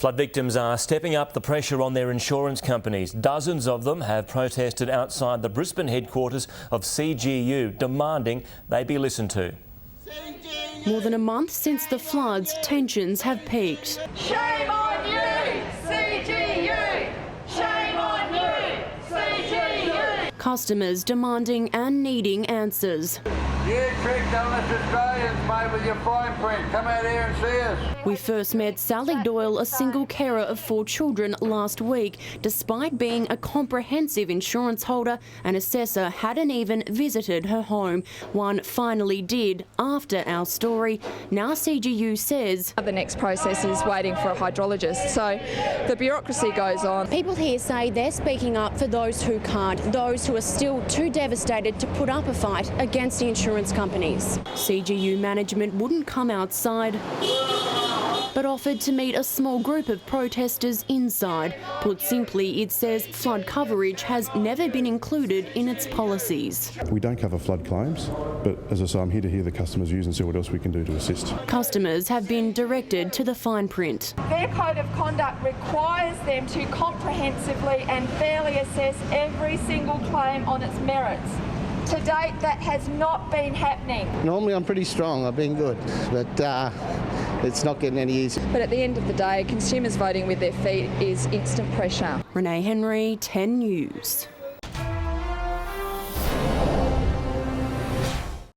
Flood victims are stepping up the pressure on their insurance companies. Dozens of them have protested outside the Brisbane headquarters of CGU, demanding they be listened to. More than a month since the floods, tensions have peaked. Shame on you, CGU! Shame on you, CGU! Customers demanding and needing answers. You tricked us Australians, mate, with your fine print. Come out here and see us. We first met Sally Doyle, a single carer of 4 children, last week. Despite being a comprehensive insurance holder, an assessor hadn't even visited her home. One finally did after our story. Now CGU says the next process is waiting for a hydrologist, so the bureaucracy goes on. People here say they're speaking up for those who can't, those who are still too devastated to put up a fight against the insurance companies. CGU management wouldn't come outside, but offered to meet a small group of protesters inside. Put simply, it says flood coverage has never been included in its policies. We don't cover flood claims, but as I say, I'm here to hear the customers' views and see what else we can do to assist. Customers have been directed to the fine print. Their code of conduct requires them to comprehensively and fairly assess every single claim on its merits. To date, that has not been happening. Normally I'm pretty strong, I've been good, but it's not getting any easier. But at the end of the day, consumers voting with their feet is instant pressure. Renee Henry, 10 News.